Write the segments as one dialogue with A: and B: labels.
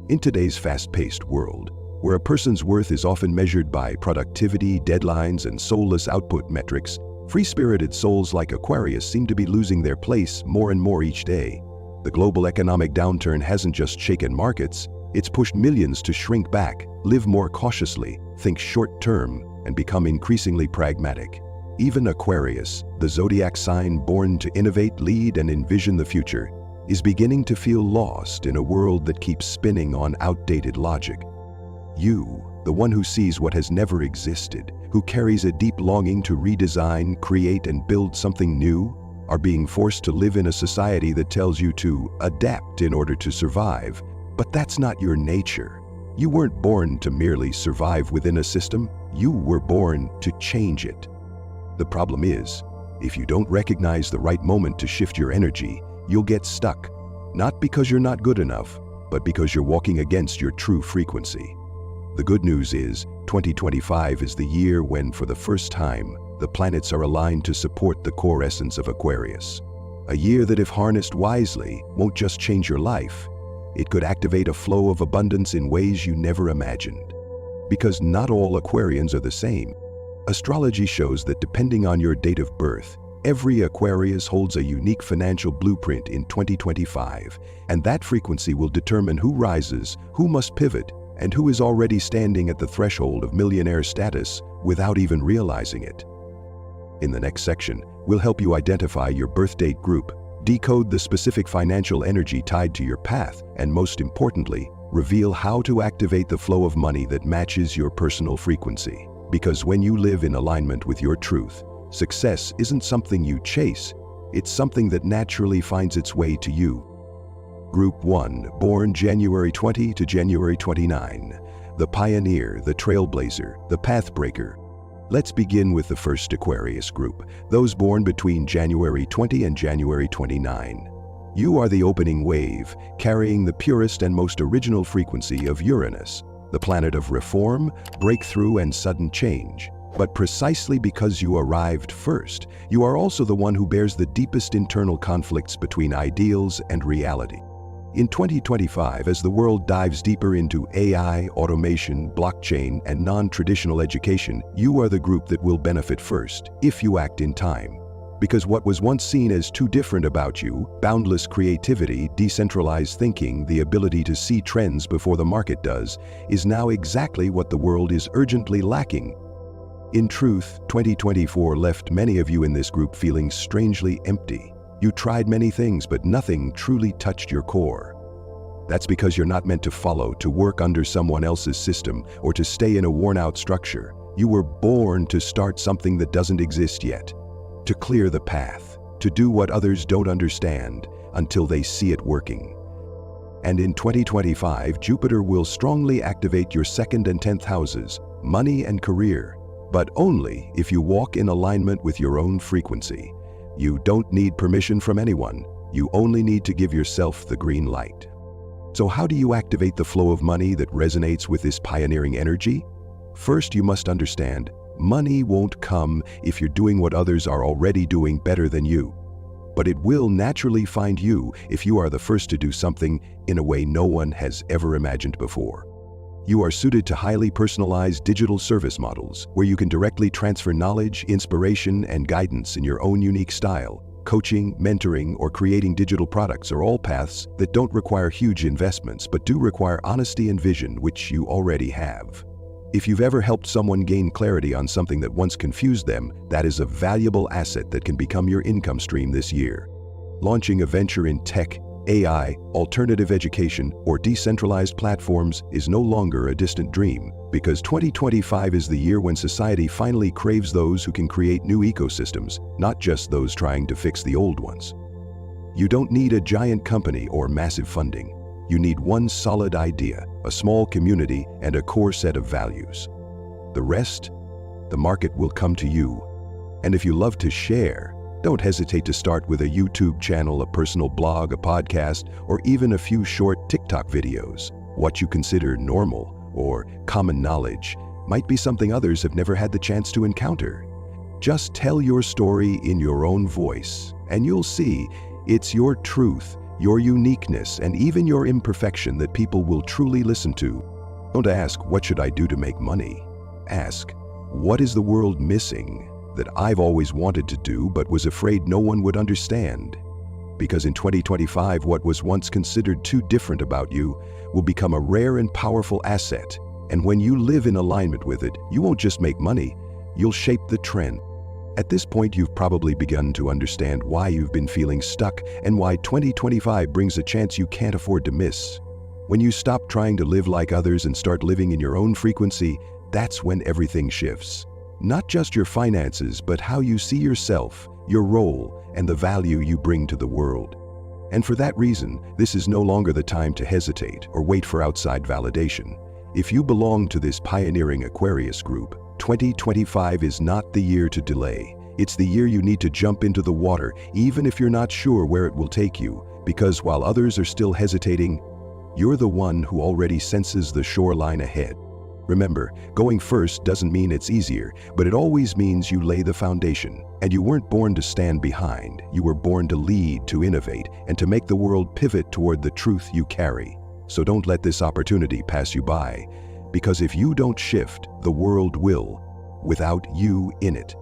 A: In today's fast-paced world, where a person's worth is often measured by productivity, deadlines, and soulless output metrics, free-spirited souls like Aquarius seem to be losing their place more and more each day. The global economic downturn hasn't just shaken markets, it's pushed millions to shrink back, live more cautiously, think short-term, and become increasingly pragmatic. Even Aquarius, the Zodiac sign born to innovate, lead, and envision the future, is beginning to feel lost in a world that keeps spinning on outdated logic. You, the one who sees what has never existed, who carries a deep longing to redesign, create, and build something new, are being forced to live in a society that tells you to adapt in order to survive. But that's not your nature. You weren't born to merely survive within a system, you were born to change it. The problem is, if you don't recognize the right moment to shift your energy, you'll get stuck, not because you're not good enough, but because you're walking against your true frequency. The good news is, 2025 is the year when, for the first time, the planets are aligned to support the core essence of Aquarius. A year that, if harnessed wisely, won't just change your life. It could activate a flow of abundance in ways you never imagined. Because not all Aquarians are the same. Astrology shows that depending on your date of birth, every Aquarius holds a unique financial blueprint in 2025, and that frequency will determine who rises, who must pivot, and who is already standing at the threshold of millionaire status without even realizing it. In the next section, we'll help you identify your birth date group, decode the specific financial energy tied to your path, and most importantly, reveal how to activate the flow of money that matches your personal frequency. Because when you live in alignment with your truth, success isn't something you chase, it's something that naturally finds its way to you. Group 1, born January 20 to January 29. The pioneer, the trailblazer, the pathbreaker. Let's begin with the first Aquarius group, those born between January 20 and January 29. You are the opening wave, carrying the purest and most original frequency of Uranus, the planet of reform, breakthrough, and sudden change. But precisely because you arrived first, you are also the one who bears the deepest internal conflicts between ideals and reality. In 2025, as the world dives deeper into AI, automation, blockchain, and non-traditional education, you are the group that will benefit first, if you act in time. Because what was once seen as too different about you, boundless creativity, decentralized thinking, the ability to see trends before the market does, is now exactly what the world is urgently lacking. In truth, 2024 left many of you in this group feeling strangely empty. You tried many things, but nothing truly touched your core. That's because you're not meant to follow, to work under someone else's system, or to stay in a worn-out structure. You were born to start something that doesn't exist yet, to clear the path, to do what others don't understand until they see it working. And in 2025, Jupiter will strongly activate your 2nd and 10th houses, money and career, but only if you walk in alignment with your own frequency. You don't need permission from anyone. You only need to give yourself the green light. So how do you activate the flow of money that resonates with this pioneering energy? First, you must understand, money won't come if you're doing what others are already doing better than you. But it will naturally find you if you are the first to do something in a way no one has ever imagined before. You are suited to highly personalized digital service models where you can directly transfer knowledge, inspiration, and guidance in your own unique style. Coaching, mentoring, or creating digital products are all paths that don't require huge investments but do require honesty and vision, which you already have. If you've ever helped someone gain clarity on something that once confused them, that is a valuable asset that can become your income stream this year. Launching a venture in tech, AI, alternative education, or decentralized platforms is no longer a distant dream, because 2025 is the year when society finally craves those who can create new ecosystems, not just those trying to fix the old ones. You don't need a giant company or massive funding. You need one solid idea, a small community, and a core set of values. The rest, the market will come to you. And if you love to share, don't hesitate to start with a YouTube channel, a personal blog, a podcast, or even a few short TikTok videos. What you consider normal or common knowledge might be something others have never had the chance to encounter. Just tell your story in your own voice, and you'll see it's your truth, your uniqueness, and even your imperfection that people will truly listen to. Don't ask, what should I do to make money? Ask, what is the world missing that I've always wanted to do but was afraid no one would understand? Because in 2025, what was once considered too different about you will become a rare and powerful asset. And when you live in alignment with it, you won't just make money, you'll shape the trend. At this point, you've probably begun to understand why you've been feeling stuck and why 2025 brings a chance you can't afford to miss. When you stop trying to live like others and start living in your own frequency, that's when everything shifts. Not just your finances, but how you see yourself, your role, and the value you bring to the world. And for that reason, this is no longer the time to hesitate or wait for outside validation. If you belong to this pioneering Aquarius group, 2025 is not the year to delay. It's the year you need to jump into the water, even if you're not sure where it will take you, because while others are still hesitating, you're the one who already senses the shoreline ahead. Remember, going first doesn't mean it's easier, but it always means you lay the foundation. And you weren't born to stand behind. You were born to lead, to innovate, and to make the world pivot toward the truth you carry. So don't let this opportunity pass you by, because if you don't shift, the world will, without you in it.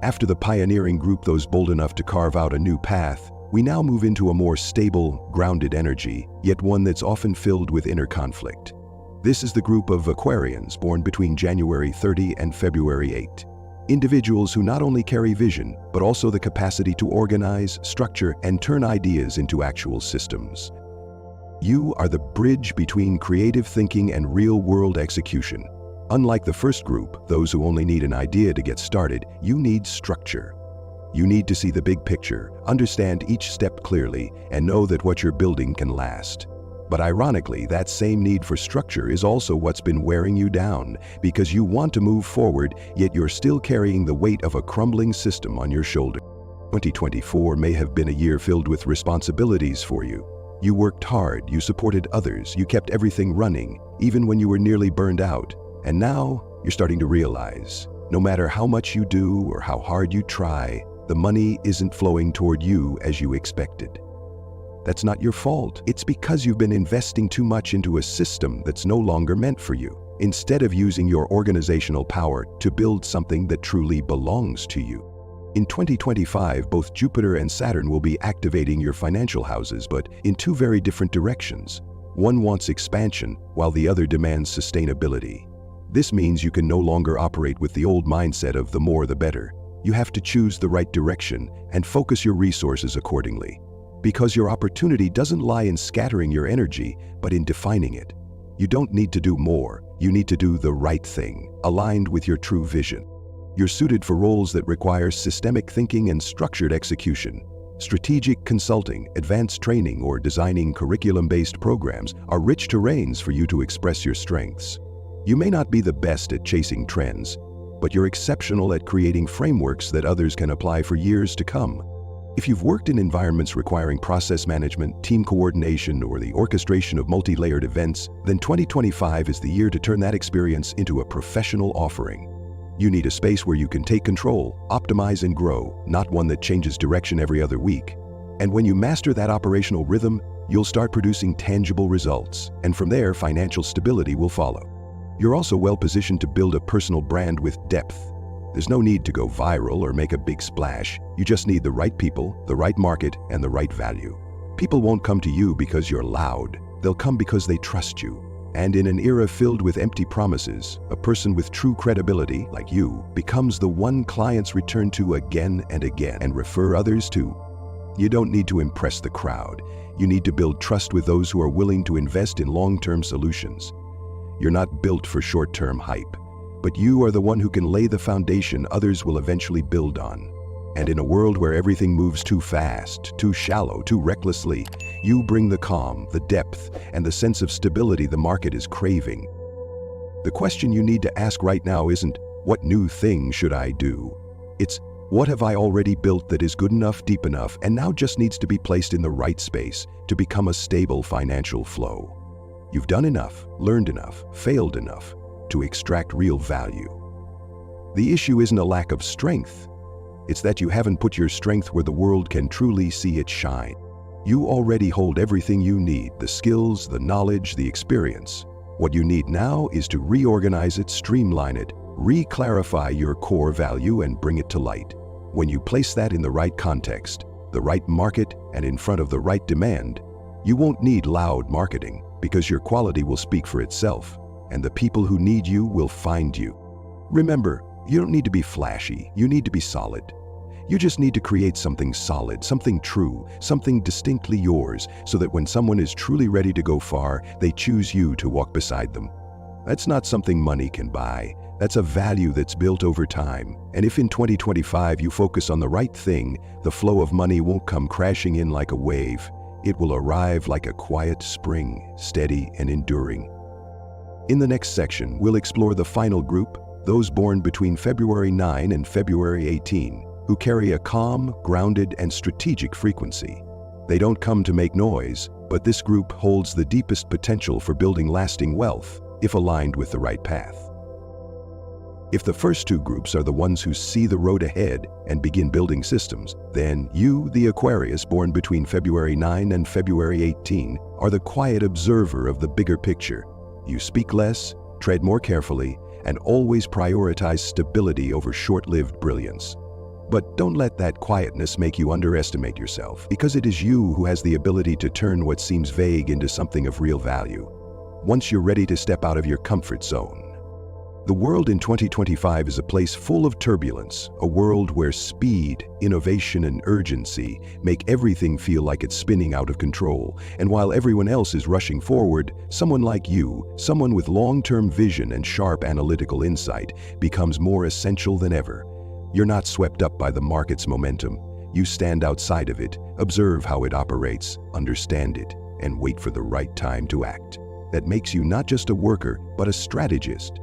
A: After the pioneering group, those bold enough to carve out a new path, we now move into a more stable, grounded energy, yet one that's often filled with inner conflict. This is the group of Aquarians born between January 30 and February 8. Individuals who not only carry vision, but also the capacity to organize, structure, and turn ideas into actual systems. You are the bridge between creative thinking and real-world execution. Unlike the first group, those who only need an idea to get started, you need structure. You need to see the big picture, understand each step clearly, and know that what you're building can last. But ironically, that same need for structure is also what's been wearing you down, because you want to move forward, yet you're still carrying the weight of a crumbling system on your shoulder. 2024 may have been a year filled with responsibilities for you. You worked hard, you supported others, you kept everything running, even when you were nearly burned out. And now, you're starting to realize, no matter how much you do or how hard you try, the money isn't flowing toward you as you expected. That's not your fault. It's because you've been investing too much into a system that's no longer meant for you, instead of using your organizational power to build something that truly belongs to you. In 2025, both Jupiter and Saturn will be activating your financial houses, but in two very different directions. One wants expansion, while the other demands sustainability. This means you can no longer operate with the old mindset of the more the better. You have to choose the right direction and focus your resources accordingly. Because your opportunity doesn't lie in scattering your energy, but in defining it. You don't need to do more, you need to do the right thing, aligned with your true vision. You're suited for roles that require systemic thinking and structured execution. Strategic consulting, advanced training, or designing curriculum-based programs are rich terrains for you to express your strengths. You may not be the best at chasing trends, but you're exceptional at creating frameworks that others can apply for years to come. If you've worked in environments requiring process management, team coordination, or the orchestration of multi-layered events, then 2025 is the year to turn that experience into a professional offering. You need a space where you can take control, optimize, and grow, not one that changes direction every other week. And when you master that operational rhythm, you'll start producing tangible results, and from there, financial stability will follow. You're also well positioned to build a personal brand with depth. There's no need to go viral or make a big splash. You just need the right people, the right market, and the right value. People won't come to you because you're loud. They'll come because they trust you. And in an era filled with empty promises, a person with true credibility, like you, becomes the one clients return to again and again and refer others to. You don't need to impress the crowd. You need to build trust with those who are willing to invest in long-term solutions. You're not built for short-term hype, but you are the one who can lay the foundation others will eventually build on. And in a world where everything moves too fast, too shallow, too recklessly, you bring the calm, the depth, and the sense of stability the market is craving. The question you need to ask right now isn't, what new thing should I do? It's, what have I already built that is good enough, deep enough, and now just needs to be placed in the right space to become a stable financial flow? You've done enough, learned enough, failed enough to extract real value. The issue isn't a lack of strength. It's that you haven't put your strength where the world can truly see it shine. You already hold everything you need, the skills, the knowledge, the experience. What you need now is to reorganize it, streamline it, re-clarify your core value and bring it to light. When you place that in the right context, the right market, and in front of the right demand, you won't need loud marketing because your quality will speak for itself, and the people who need you will find you. Remember, you don't need to be flashy, you need to be solid. You just need to create something solid, something true, something distinctly yours, so that when someone is truly ready to go far, they choose you to walk beside them. That's not something money can buy. That's a value that's built over time. And if in 2025 you focus on the right thing, the flow of money won't come crashing in like a wave. It will arrive like a quiet spring, steady and enduring. In the next section, we'll explore the final group, those born between February 9 and February 18. Who carry a calm, grounded, and strategic frequency. They don't come to make noise, but this group holds the deepest potential for building lasting wealth if aligned with the right path. If the first two groups are the ones who see the road ahead and begin building systems, then you, the Aquarius born between February 9 and February 18, are the quiet observer of the bigger picture. You speak less, tread more carefully, and always prioritize stability over short-lived brilliance. But don't let that quietness make you underestimate yourself, because it is you who has the ability to turn what seems vague into something of real value, once you're ready to step out of your comfort zone. The world in 2025 is a place full of turbulence, a world where speed, innovation, and urgency make everything feel like it's spinning out of control. And while everyone else is rushing forward, someone like you, someone with long-term vision and sharp analytical insight, becomes more essential than ever. You're not swept up by the market's momentum. You stand outside of it, observe how it operates, understand it, and wait for the right time to act. That makes you not just a worker, but a strategist.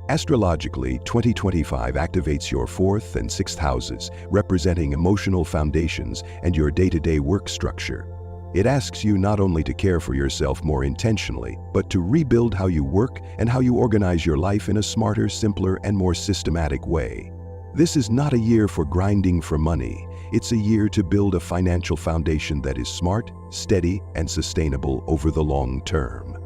A: Astrologically, 2025 activates your 4th and 6th houses, representing emotional foundations and your day-to-day work structure. It asks you not only to care for yourself more intentionally, but to rebuild how you work and how you organize your life in a smarter, simpler, and more systematic way. This is not a year for grinding for money. It's a year to build a financial foundation that is smart, steady, and sustainable over the long term.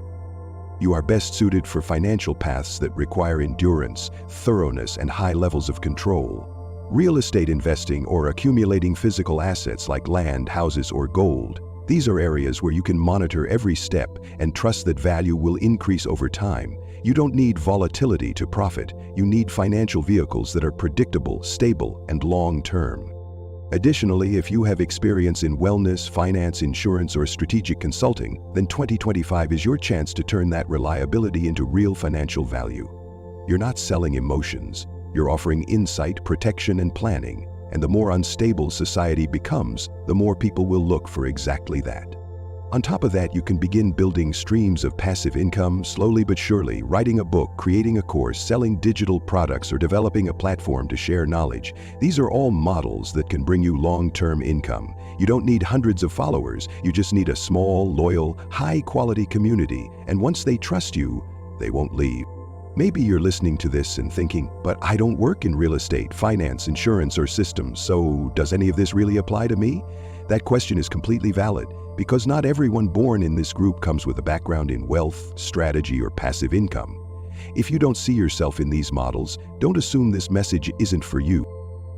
A: You are best suited for financial paths that require endurance, thoroughness, and high levels of control. Real estate investing or accumulating physical assets like land, houses, or gold. These are areas where you can monitor every step and trust that value will increase over time. You don't need volatility to profit. You need financial vehicles that are predictable, stable, and long-term. Additionally, if you have experience in wellness, finance, insurance, or strategic consulting, then 2025 is your chance to turn that reliability into real financial value. You're not selling emotions. You're offering insight, protection, and planning. And the more unstable society becomes, the more people will look for exactly that. On top of that, you can begin building streams of passive income, slowly but surely, writing a book, creating a course, selling digital products, or developing a platform to share knowledge. These are all models that can bring you long-term income. You don't need hundreds of followers, you just need a small, loyal, high-quality community, and once they trust you, they won't leave. Maybe you're listening to this and thinking, but I don't work in real estate, finance, insurance, or systems, so does any of this really apply to me? That question is completely valid, because not everyone born in this group comes with a background in wealth, strategy, or passive income. If you don't see yourself in these models, don't assume this message isn't for you.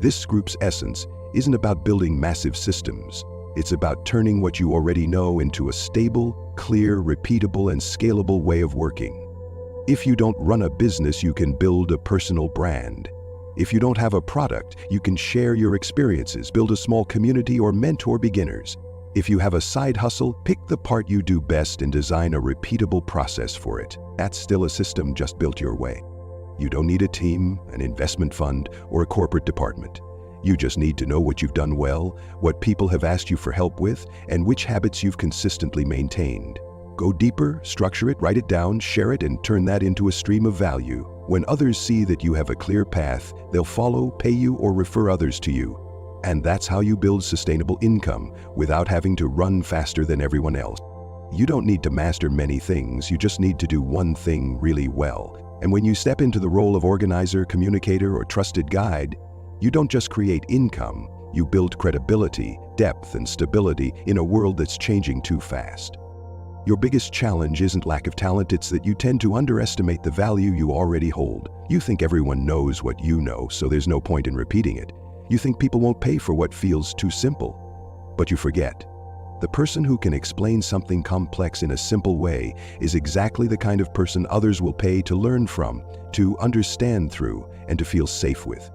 A: This group's essence isn't about building massive systems. It's about turning what you already know into a stable, clear, repeatable, and scalable way of working. If you don't run a business, you can build a personal brand. If you don't have a product, you can share your experiences, build a small community, or mentor beginners. If you have a side hustle, pick the part you do best and design a repeatable process for it. That's still a system just built your way. You don't need a team, an investment fund, or a corporate department. You just need to know what you've done well, what people have asked you for help with, and which habits you've consistently maintained. Go deeper, structure it, write it down, share it, and turn that into a stream of value. When others see that you have a clear path, they'll follow, pay you, or refer others to you. And that's how you build sustainable income without having to run faster than everyone else. You don't need to master many things, you just need to do one thing really well. And when you step into the role of organizer, communicator, or trusted guide, you don't just create income, You build credibility, depth, and stability in a world that's changing too fast. Your biggest challenge isn't lack of talent, it's that you tend to underestimate the value you already hold. You think everyone knows what you know, so there's no point in repeating it. You think people won't pay for what feels too simple. But you forget. The person who can explain something complex in a simple way is exactly the kind of person others will pay to learn from, to understand through, and to feel safe with.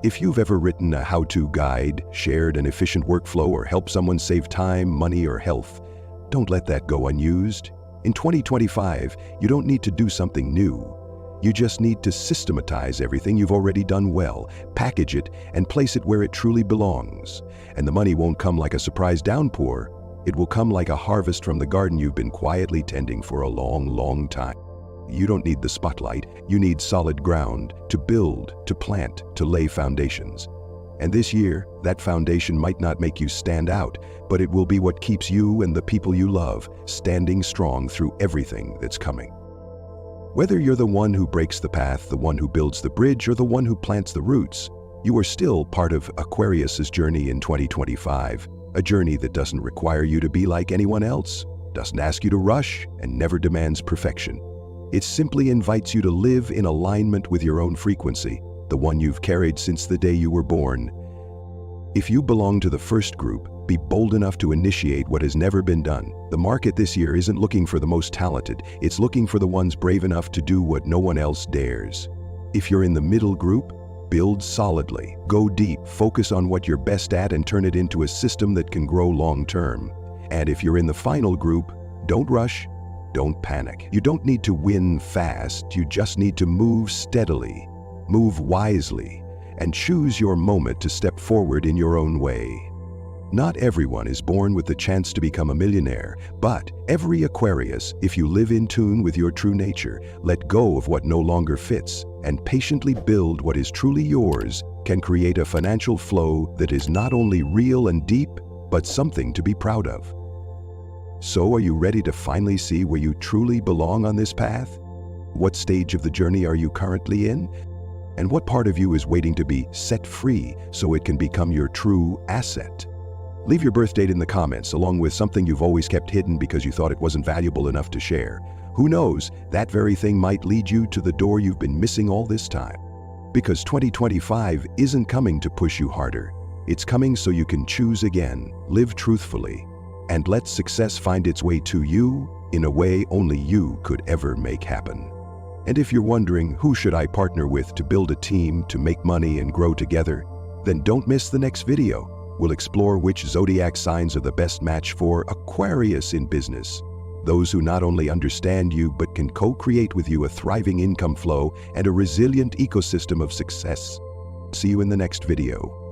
A: If you've ever written a how-to guide, shared an efficient workflow, or helped someone save time, money, or health, don't let that go unused. In 2025, you don't need to do something new. You just need to systematize everything you've already done well, package it, and place it where it truly belongs. And the money won't come like a surprise downpour. It will come like a harvest from the garden you've been quietly tending for a long, long time. You don't need the spotlight. You need solid ground to build, to plant, to lay foundations. And this year, that foundation might not make you stand out, but it will be what keeps you and the people you love standing strong through everything that's coming. Whether you're the one who breaks the path, the one who builds the bridge, or the one who plants the roots, you are still part of Aquarius's journey in 2025, a journey that doesn't require you to be like anyone else, doesn't ask you to rush, and never demands perfection. It simply invites you to live in alignment with your own frequency, the one you've carried since the day you were born. If you belong to the first group, be bold enough to initiate what has never been done. The market this year isn't looking for the most talented, it's looking for the ones brave enough to do what no one else dares. If you're in the middle group, build solidly, go deep, focus on what you're best at and turn it into a system that can grow long term. And if you're in the final group, don't rush, don't panic. You don't need to win fast, you just need to move steadily. Move wisely, and choose your moment to step forward in your own way. Not everyone is born with the chance to become a millionaire, but every Aquarius, if you live in tune with your true nature, let go of what no longer fits, and patiently build what is truly yours, can create a financial flow that is not only real and deep, but something to be proud of. So are you ready to finally see where you truly belong on this path? What stage of the journey are you currently in? And what part of you is waiting to be set free so it can become your true asset? Leave your birth date in the comments, along with something you've always kept hidden because you thought it wasn't valuable enough to share. Who knows, that very thing might lead you to the door you've been missing all this time. Because 2025 isn't coming to push you harder. It's coming so you can choose again, live truthfully, and let success find its way to you in a way only you could ever make happen. And if you're wondering, who should I partner with to build a team, to make money and grow together? Then don't miss the next video. We'll explore which zodiac signs are the best match for Aquarius in business. Those who not only understand you, but can co-create with you a thriving income flow and a resilient ecosystem of success. See you in the next video.